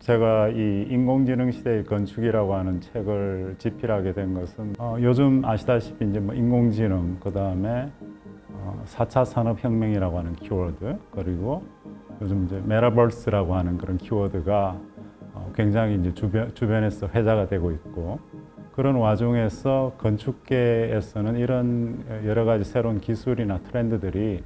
제가 이 인공지능 시대의 건축이라고 하는 책을 집필하게 된 것은 요즘 아시다시피 이제 뭐 인공지능 그다음에 4차 산업혁명이라고 하는 키워드 그리고 요즘 이제 메타버스라고 하는 그런 키워드가 굉장히 이제 주변에서 회자가 되고 있고 그런 와중에서 건축계에서는 이런 여러 가지 새로운 기술이나 트렌드들이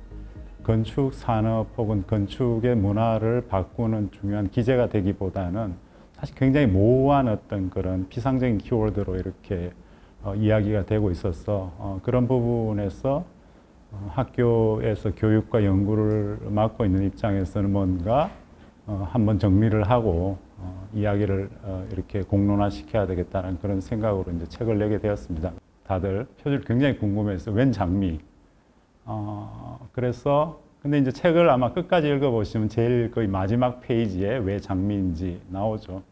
건축 산업 혹은 건축의 문화를 바꾸는 중요한 기제가 되기보다는 사실 굉장히 모호한 어떤 그런 피상적인 키워드로 이렇게 이야기가 되고 있어서 그런 부분에서 학교에서 교육과 연구를 맡고 있는 입장에서는 뭔가 한번 정리를 하고 이야기를 이렇게 공론화시켜야 되겠다는 그런 생각으로 이제 책을 내게 되었습니다. 다들 표절 굉장히 궁금해서 웬 장미? 그래서 근데 이제 책을 아마 끝까지 읽어보시면 제일 거의 마지막 페이지에 왜 장미인지 나오죠.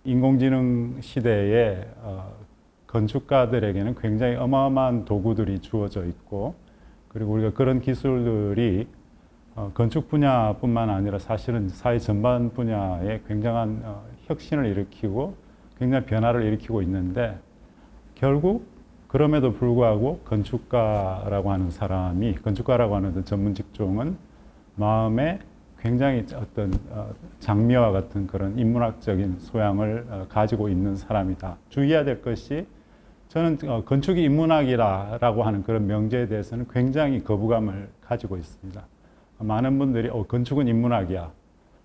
인공지능 시대에 건축가들에게는 굉장히 어마어마한 도구들이 주어져 있고 그리고 우리가 그런 기술들이 건축 분야뿐만 아니라 사실은 사회 전반 분야에 굉장한 혁신을 일으키고 굉장히 변화를 일으키고 있는데 결국 그럼에도 불구하고 건축가라고 하는 사람이 건축가라고 하는 전문 직종은 마음에 굉장히 어떤 장미와 같은 그런 인문학적인 소양을 가지고 있는 사람이다. 주의해야 될 것이 저는 건축이 인문학이라고 하는 그런 명제에 대해서는 굉장히 거부감을 가지고 있습니다. 많은 분들이 건축은 인문학이야,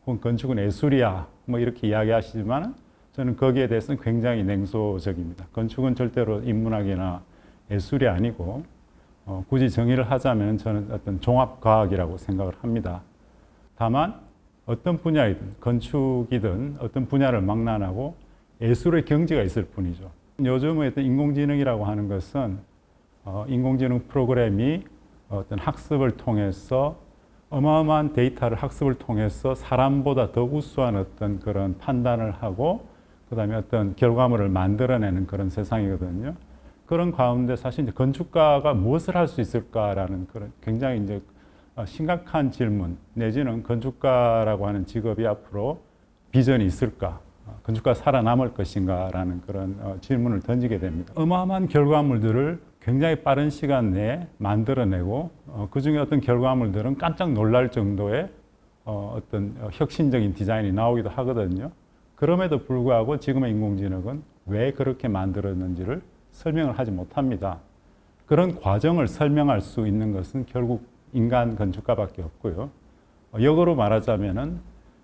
혹은 건축은 예술이야, 뭐 이렇게 이야기하시지만 저는 거기에 대해서는 굉장히 냉소적입니다. 건축은 절대로 인문학이나 예술이 아니고 굳이 정의를 하자면 저는 어떤 종합과학이라고 생각을 합니다. 다만 어떤 분야이든 건축이든 어떤 분야를 망라하고 예술의 경지가 있을 뿐이죠. 요즘의 어떤 인공지능이라고 하는 것은 인공지능 프로그램이 어떤 학습을 통해서 어마어마한 데이터를 학습을 통해서 사람보다 더 우수한 어떤 그런 판단을 하고 그다음에 어떤 결과물을 만들어내는 그런 세상이거든요. 그런 가운데 사실 이제 건축가가 무엇을 할 수 있을까라는 그런 굉장히 이제 심각한 질문 내지는 건축가라고 하는 직업이 앞으로 비전이 있을까? 건축가 살아남을 것인가라는 그런 질문을 던지게 됩니다. 어마어마한 결과물들을 굉장히 빠른 시간 내에 만들어내고 그중에 어떤 결과물들은 깜짝 놀랄 정도의 어떤 혁신적인 디자인이 나오기도 하거든요. 그럼에도 불구하고 지금의 인공지능은 왜 그렇게 만들었는지를 설명을 하지 못합니다. 그런 과정을 설명할 수 있는 것은 결국 인간 건축가밖에 없고요. 역으로 말하자면은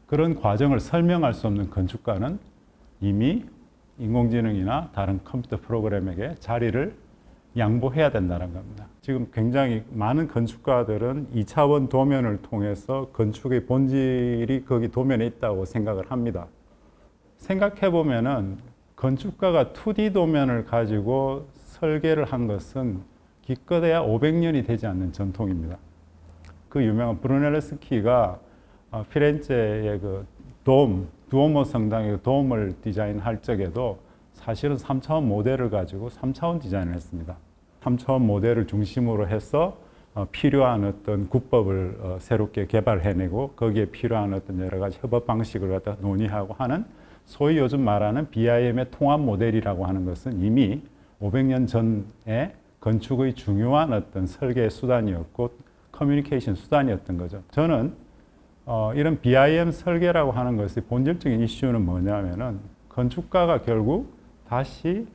그런 과정을 설명할 수 없는 건축가는 이미 인공지능이나 다른 컴퓨터 프로그램에게 자리를 양보해야 된다는 겁니다. 지금 굉장히 많은 건축가들은 2차원 도면을 통해서 건축의 본질이 거기 도면에 있다고 생각을 합니다. 생각해 보면은 건축가가 2D 도면을 가지고 설계를 한 것은 기껏해야 500년이 되지 않는 전통입니다. 그 유명한 브루넬레스키가 피렌체의 그 두오모 성당의 돔을 디자인할 적에도 사실은 3차원 모델을 가지고 3차원 디자인을 했습니다. 3차원 모델을 중심으로 해서 필요한 어떤 구법을 새롭게 개발해내고 거기에 필요한 어떤 여러 가지 협업 방식을 갖다 논의하고 하는 소위 요즘 말하는 BIM의 통합 모델이라고 하는 것은 이미 500년 전에 건축의 중요한 어떤 설계 수단이었고 커뮤니케이션 수단이었던 거죠. 저는 이런 BIM 설계라고 하는 것의 본질적인 이슈는 뭐냐면은 건축가가 결국 다시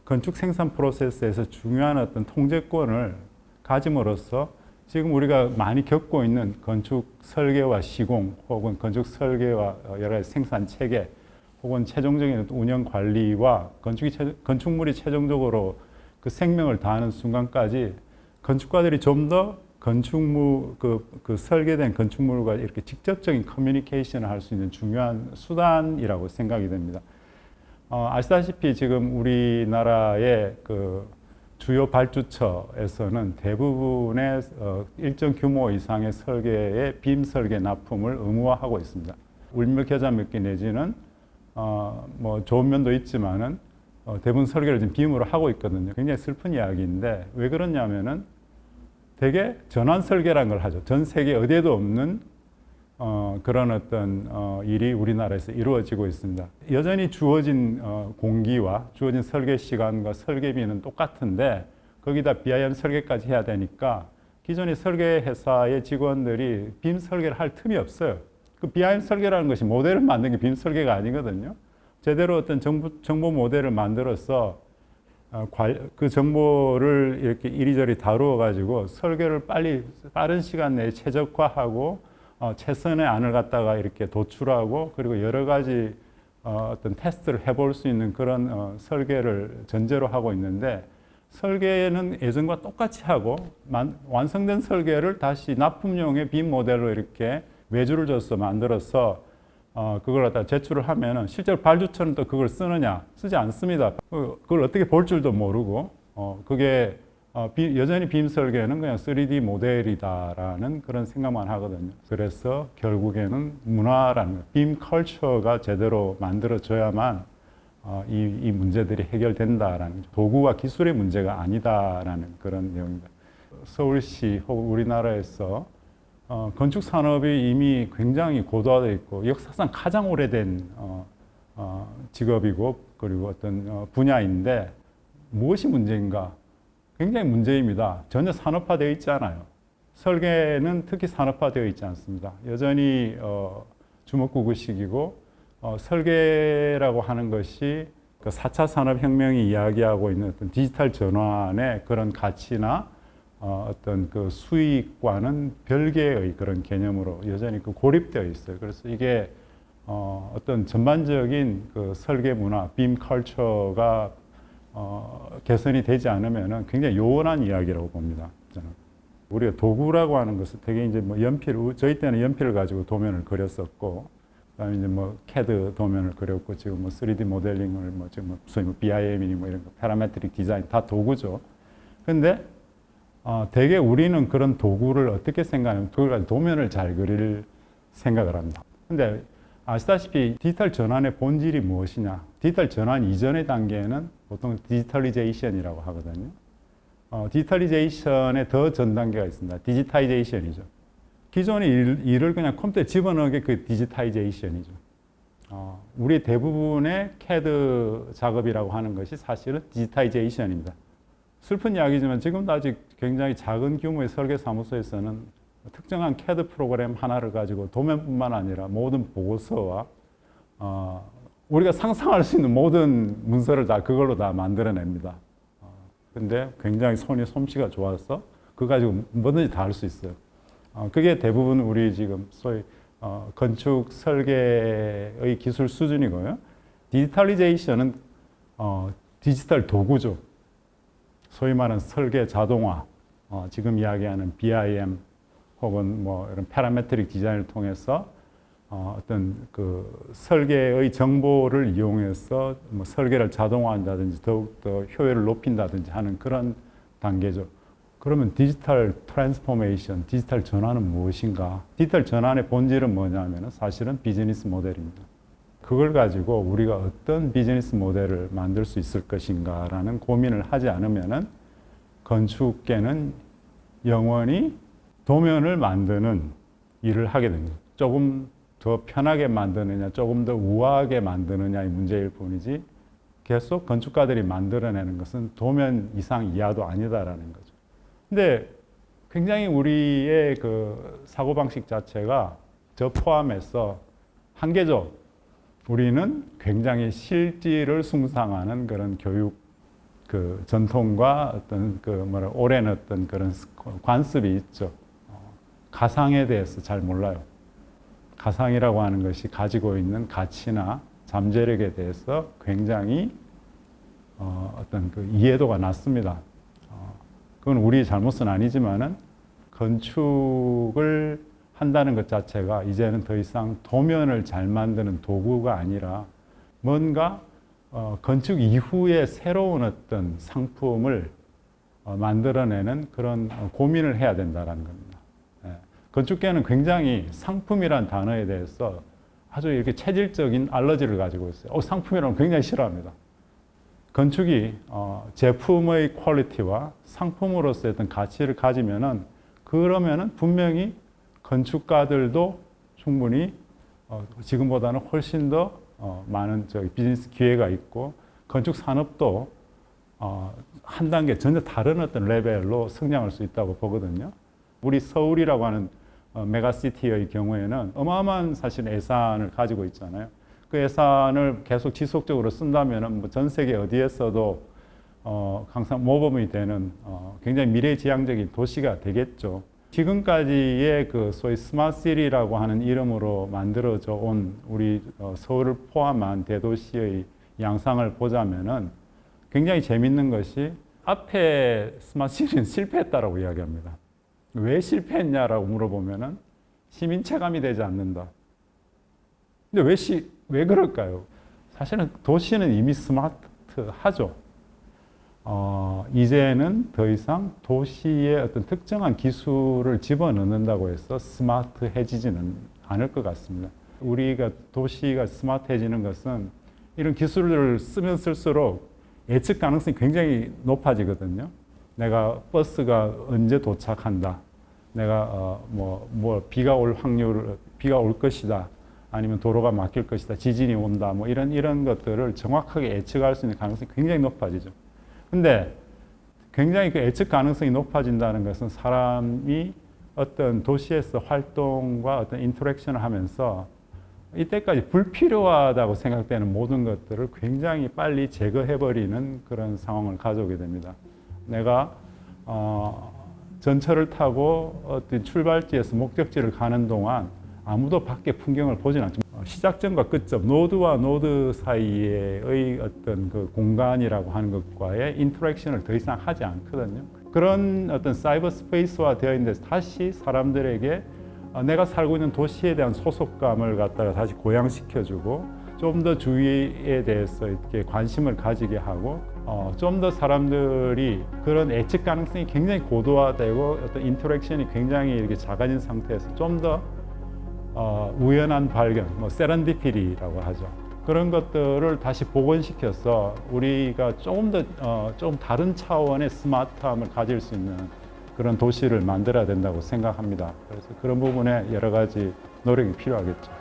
건축 생산 프로세스에서 중요한 어떤 통제권을 가짐으로써 지금 우리가 많이 겪고 있는 건축 설계와 시공 혹은 건축 설계와 여러 가지 생산 체계 혹은 최종적인 운영 관리와 건축물이 최종적으로 그 생명을 다하는 순간까지 건축가들이 좀 더 건축물 그 설계된 건축물과 이렇게 직접적인 커뮤니케이션을 할 수 있는 중요한 수단이라고 생각이 됩니다. 아시다시피 지금 우리나라의 그 주요 발주처에서는 대부분의 일정 규모 이상의 설계의 빔 설계 납품을 의무화하고 있습니다. 울며 겨자 먹기 내지는 뭐 좋은 면도 있지만은 대부분 설계를 지금 빔으로 하고 있거든요. 굉장히 슬픈 이야기인데 왜 그러냐면은 되게 전환 설계라는 걸 하죠. 전 세계 어디에도 없는 그런 어떤 일이 우리나라에서 이루어지고 있습니다. 여전히 주어진 공기와 주어진 설계 시간과 설계비는 똑같은데 거기다 BIM 설계까지 해야 되니까 기존의 설계 회사의 직원들이 빔 설계를 할 틈이 없어요. 그 BIM 설계라는 것이 모델을 만든 게 빔 설계가 아니거든요. 제대로 어떤 정보 모델을 만들어서 그 정보를 이렇게 이리저리 다루어 가지고 설계를 빠른 시간 내에 최적화하고 최선의 안을 갖다가 이렇게 도출하고 그리고 여러 가지 어떤 테스트를 해볼 수 있는 그런 설계를 전제로 하고 있는데 설계는 예전과 똑같이 하고 완성된 설계를 다시 납품용의 빔 모델로 이렇게 외주를 줘서 만들어서 그걸 갖다 제출을 하면은 실제로 발주처는 또 그걸 쓰지 않습니다. 그걸 어떻게 볼 줄도 모르고 그게 여전히 빔 설계는 그냥 3D 모델이다라는 그런 생각만 하거든요. 그래서 결국에는 문화라는 빔 컬처가 제대로 만들어져야만 이 문제들이 해결된다라는 도구와 기술의 문제가 아니다라는 그런 내용입니다. 서울시 혹은 우리나라에서 건축 산업이 이미 굉장히 고도화되어 있고 역사상 가장 오래된 직업이고 그리고 어떤 분야인데 무엇이 문제인가? 굉장히 문제입니다. 전혀 산업화되어 있지 않아요. 설계는 특히 산업화되어 있지 않습니다. 여전히 주먹구구식이고 설계라고 하는 것이 그 4차 산업혁명이 이야기하고 있는 어떤 디지털 전환의 그런 가치나 어떤 그 수익과는 별개의 그런 개념으로 여전히 그 고립되어 있어요. 그래서 이게 어떤 전반적인 그 설계 문화, 빔 컬처가 개선이 되지 않으면 굉장히 요원한 이야기라고 봅니다. 저는. 우리가 도구라고 하는 것은 되게 이제 뭐 저희 때는 연필을 가지고 도면을 그렸었고, 그다음에 이제 뭐 CAD 도면을 그렸고, 지금 뭐 3D 모델링을 지금 소위 BIM이니 뭐 이런 거, 파라메트릭 디자인 다 도구죠. 근데 되게 우리는 그런 도구를 어떻게 생각하냐면 그걸 가지고 도면을 잘 그릴 생각을 합니다. 근데 아시다시피 디지털 전환의 본질이 무엇이냐? 디지털 전환 이전의 단계는 보통 디지털리제이션이라고 하거든요. 디지털리제이션의 더 전 단계가 있습니다. 디지타이제이션이죠. 기존의 일을 그냥 컴퓨터에 집어넣은 게 그 디지타이제이션이죠. 우리 대부분의 CAD 작업이라고 하는 것이 사실은 디지타이제이션입니다. 슬픈 이야기지만 지금도 아직 굉장히 작은 규모의 설계 사무소에서는 특정한 CAD 프로그램 하나를 가지고 도면뿐만 아니라 모든 보고서와 우리가 상상할 수 있는 모든 문서를 다 그걸로 다 만들어냅니다. 근데 굉장히 솜씨가 좋아서 그거 가지고 뭐든지 다 할 수 있어요. 그게 대부분 우리 지금 소위 건축 설계의 기술 수준이고요. 디지털리제이션은 디지털 도구죠. 소위 말하는 설계 자동화, 지금 이야기하는 BIM 혹은 뭐 이런 파라메트릭 디자인을 통해서 어떤 그 설계의 정보를 이용해서 뭐 설계를 자동화한다든지 더욱더 효율을 높인다든지 하는 그런 단계죠. 그러면 디지털 트랜스포메이션, 디지털 전환은 무엇인가? 디지털 전환의 본질은 뭐냐면 사실은 비즈니스 모델입니다. 그걸 가지고 우리가 어떤 비즈니스 모델을 만들 수 있을 것인가라는 고민을 하지 않으면은 건축계는 영원히 도면을 만드는 일을 하게 됩니다. 조금 더 편하게 만드느냐, 조금 더 우아하게 만드느냐의 문제일 뿐이지 계속 건축가들이 만들어내는 것은 도면 이상 이하도 아니다라는 거죠. 근데 굉장히 우리의 그 사고방식 자체가 저 포함해서 한계죠. 우리는 굉장히 실질을 숭상하는 그런 교육 그 전통과 어떤 그 오랜 어떤 그런 관습이 있죠. 가상에 대해서 잘 몰라요. 가상이라고 하는 것이 가지고 있는 가치나 잠재력에 대해서 굉장히 어떤 그 이해도가 낮습니다. 그건 우리의 잘못은 아니지만은 건축을 한다는 것 자체가 이제는 더 이상 도면을 잘 만드는 도구가 아니라 뭔가 건축 이후에 새로운 어떤 상품을 만들어내는 그런 고민을 해야 된다는 겁니다. 건축계는 굉장히 상품이란 단어에 대해서 아주 이렇게 체질적인 알러지를 가지고 있어요. 상품이라면 굉장히 싫어합니다. 건축이 제품의 퀄리티와 상품으로서의 어떤 가치를 가지면은 그러면은 분명히 건축가들도 충분히 지금보다는 훨씬 더 많은 비즈니스 기회가 있고 건축 산업도 한 단계 전혀 다른 어떤 레벨로 성장할 수 있다고 보거든요. 우리 서울이라고 하는 메가시티의 경우에는 어마어마한 사실 예산을 가지고 있잖아요. 그 예산을 계속 지속적으로 쓴다면 뭐 전 세계 어디에서도 항상 모범이 되는 굉장히 미래지향적인 도시가 되겠죠. 지금까지의 그 소위 스마트시티라고 하는 이름으로 만들어져 온 우리 서울을 포함한 대도시의 양상을 보자면은 굉장히 재밌는 것이 앞에 스마트시티는 실패했다라고 이야기합니다. 왜 실패했냐라고 물어보면은 시민 체감이 되지 않는다. 근데 왜 그럴까요? 사실은 도시는 이미 스마트하죠. 이제는 더 이상 도시의 어떤 특정한 기술을 집어넣는다고 해서 스마트해지지는 않을 것 같습니다. 우리가 도시가 스마트해지는 것은 이런 기술을 쓰면 쓸수록 예측 가능성이 굉장히 높아지거든요. 내가 버스가 언제 도착한다. 내가 비가 올 것이다. 아니면 도로가 막힐 것이다. 지진이 온다. 뭐 이런 것들을 정확하게 예측할 수 있는 가능성이 굉장히 높아지죠. 근데 굉장히 그 예측 가능성이 높아진다는 것은 사람이 어떤 도시에서 활동과 어떤 인터랙션을 하면서 이때까지 불필요하다고 생각되는 모든 것들을 굉장히 빨리 제거해버리는 그런 상황을 가져오게 됩니다. 내가 전철을 타고 어떤 출발지에서 목적지를 가는 동안 아무도 밖에 풍경을 보진 않죠. 시작점과 끝점, 노드와 노드 사이의 어떤 그 공간이라고 하는 것과의 인터랙션을 더 이상 하지 않거든요. 그런 어떤 사이버 스페이스화 되어 있는 데서 다시 사람들에게 내가 살고 있는 도시에 대한 소속감을 갖다가 다시 고양시켜주고 좀 더 주위에 대해서 이렇게 관심을 가지게 하고 좀 더 사람들이 그런 예측 가능성이 굉장히 고도화되고 어떤 인터랙션이 굉장히 이렇게 작아진 상태에서 좀 더 우연한 발견, 세렌디피티라고 하죠. 그런 것들을 다시 복원시켜서 우리가 조금 다른 차원의 스마트함을 가질 수 있는 그런 도시를 만들어야 된다고 생각합니다. 그래서 그런 부분에 여러 가지 노력이 필요하겠죠.